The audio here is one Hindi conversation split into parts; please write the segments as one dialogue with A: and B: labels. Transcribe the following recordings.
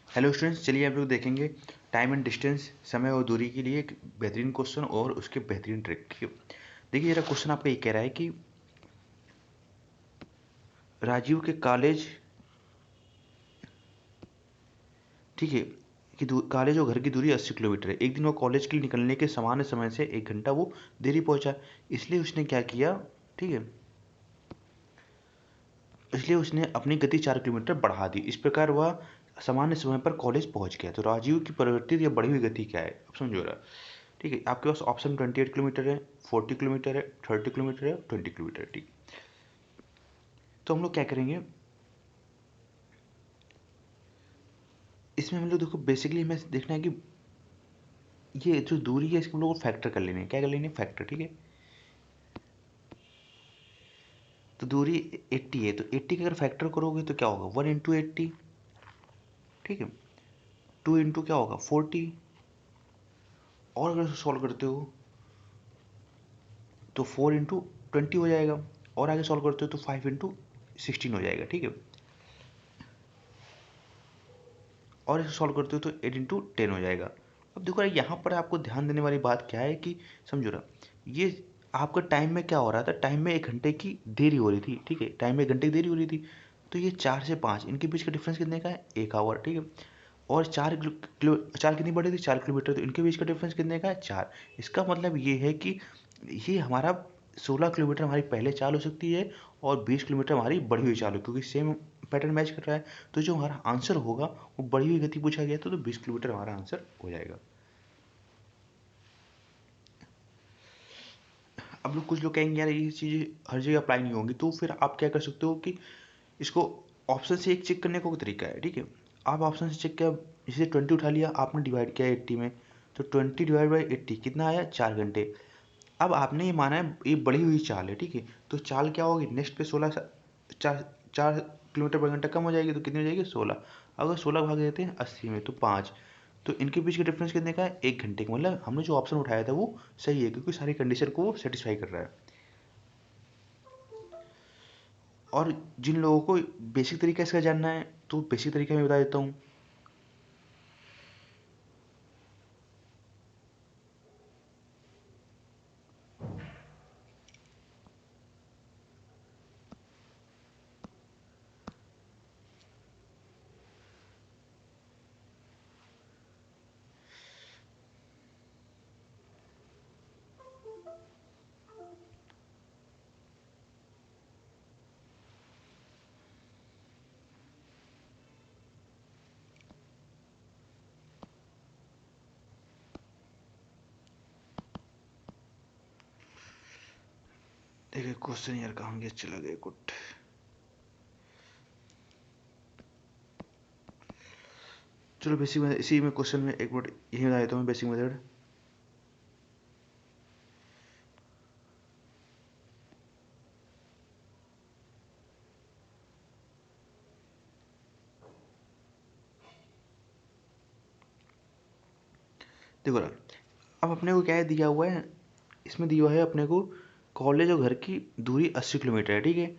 A: हेलो स्टूडेंट्स, चलिए आप लोग देखेंगे टाइम एंड डिस्टेंस, समय और दूरी के लिए एक बेहतरीन क्वेश्चन और उसके बेहतरीन ट्रिक। ठीक है, देखिए जरा क्वेश्चन आपका ये कह रहा है कि राजीव के कॉलेज, ठीक है, कि कॉलेज और घर की दूरी 80 किलोमीटर है। एक दिन वो कॉलेज के लिए निकलने के सामान्य समय से 1 घंटा वो देरी पहुंचा, इसलिए उसने क्या किया, ठीक है, इसलिए उसने अपनी गति 4 किलोमीटर बढ़ा दी। इस प्रकार वह सामान्य समय पर कॉलेज पहुंच गया। तो राजीव की परिवर्तित या बढ़ी हुई गति क्या है, अब समझो रहा। ठीक है, आपके पास ऑप्शन 28 किलोमीटर है, 40 किलोमीटर है, 30 किलोमीटर है, 20 किलोमीटर है। ठीक, तो हम लोग क्या करेंगे, इसमें हम लोग देखो बेसिकली हमें देखना है कि ये जो दूरी है इसको हम लोग को फैक्टर कर लेने हैं। क्या कर लेने हैं, फैक्टर। ठीक है, तो दूरी 80 है, तो 80 का अगर फैक्टर करोगे तो क्या होगा, 1 इंटू 80। ठीक है, 2 इंटू क्या होगा, 40। और अगर सॉल्व करते हो तो 4 इंटू 20 हो जाएगा। और आगे सॉल्व करते हो तो 5 इंटू 16 हो जाएगा। ठीक है, और इसे सॉल्व करते हो तो 8 इंटू 10 हो जाएगा। अब देखो यहाँ पर आपको ध्यान देने वाली बात क्या है कि समझो ना, ये आपका टाइम में क्या हो रहा था, टाइम में 1 घंटे की देरी हो रही थी। ठीक है, टाइम में 1 घंटे की देरी हो रही थी। तो ये 4 से 5 इनके बीच का डिफरेंस कितने का है, 1 आवर। ठीक है, और 4 कितनी बढ़ी थी, 4 किलोमीटर, तो इनके बीच का डिफरेंस कितने का है, 4। इसका मतलब ये है कि ये हमारा 16 किलोमीटर हमारी पहले चाल हो सकती है और 20 किलोमीटर हमारी बढ़ी हुई चाल हो, क्योंकि सेम पैटर्न मैच कर रहा है। तो जो हमारा आंसर होगा वो बढ़ी हुई गति पूछा गया तो 20 किलोमीटर हमारा आंसर हो जाएगा। अब लोग कुछ लोग कहेंगे यार ये चीज़ हर जगह अप्लाई नहीं होंगी, तो फिर आप क्या कर सकते हो कि इसको ऑप्शन से एक चेक करने का कोई तरीका है। ठीक है, आप ऑप्शन से चेक किया, जैसे 20 उठा लिया आपने, डिवाइड किया 80 में, तो 20 डिवाइड बाई 80 कितना आया, 4 घंटे। अब आपने ये माना है ये बढ़ी हुई चाल है। ठीक है, तो चाल क्या होगी, नेक्स्ट पे 4 किलोमीटर पर घंटा कम हो जाएगी, तो कितनी हो जाएगी, 16। अगर 16 भाग देते हैं 80 में तो 5। तो इनके बीच का डिफरेंस कितने का है, 1 घंटे का। मतलब हमने जो ऑप्शन उठाया था वो सही है, क्योंकि सारी कंडीशन को वो सेटिस्फाई कर रहा है। और जिन लोगों को बेसिक तरीका इसका जानना है तो बेसिक तरीका मैं बता देता हूँ। देखिए क्वेश्चन यार कहाँ गया, चला गया कुछ। चलो बेसिक में इसी में क्वेश्चन में एक मिनट यही बता देता हूँ, बेसिक मेथड। देखो ना, अब अपने को क्या है दिया हुआ है, इसमें दिया हुआ है अपने को कॉलेज और घर की दूरी 80 किलोमीटर है। ठीक है,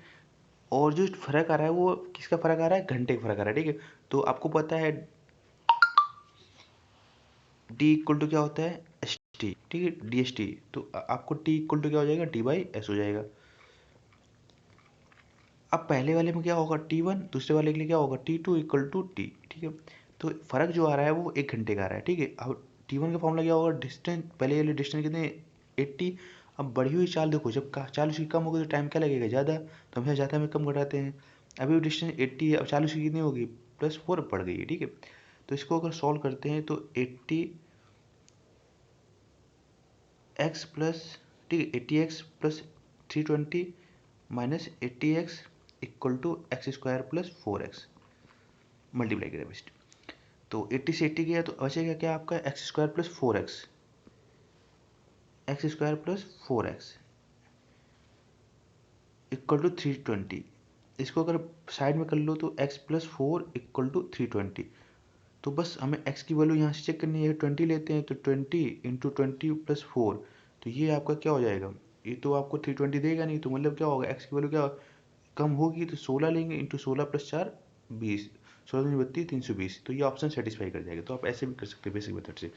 A: और जो फर्क आ रहा है वो किसका फर्क आ रहा है, घंटे का फर्क आ रहा है। ठीक है, तो आपको पता है डी इक्वल टू क्या होता है, एस टी। ठीक है, डी एस टी। तो आपको टी इक्वल टू क्या हो जाएगा, डी बाई एस हो जाएगा। अब पहले वाले में क्या होगा, T1, दूसरे वाले के लिए क्या होगा, T2 इक्वल टू टी। ठीक है, तो फर्क जो आ रहा है वो 1 घंटे का आ रहा है। ठीक है, अब T1 का फॉर्मूला क्या होगा, डिस्टेंस, पहले वाले डिस्टेंस कितने, 80। अब बढ़ी हुई चाल देखो, जब चाल उसकी कम होगी तो टाइम क्या लगेगा, ज़्यादा, तो हमेशा ज़्यादा में कम घटाते हैं। अभी डिस्टेंस 80 है, अब चाल उसकी कितनी होगी, +4 बढ़ गई है। ठीक है, तो इसको अगर सॉल्व करते हैं तो 80x प्लस, ठीक है, 80x + 320 -80x equal to x² + 4x multiply करें बेस्ट। तो 80 से 80 गया तो बचेगा क्या आपका, x² + 4x इक्वल टू 320। इसको अगर साइड में कर लो तो x + 4 इक्वल टू 320। तो बस हमें x की वैल्यू यहाँ से चेक करनी है, 20 लेते हैं तो 20 × 20 + 4, तो ये आपका क्या हो जाएगा, ये तो आपको 320 देगा नहीं, तो मतलब क्या होगा, x की वैल्यू क्या कम होगी, तो 16 लेंगे, इंटू 16 + 4 20, 16 दूनी 32, 320, तो ये ऑप्शन सेटिस्फाई कर जाएगा। तो आप ऐसे भी कर सकते हैं बेसिक मेथड से।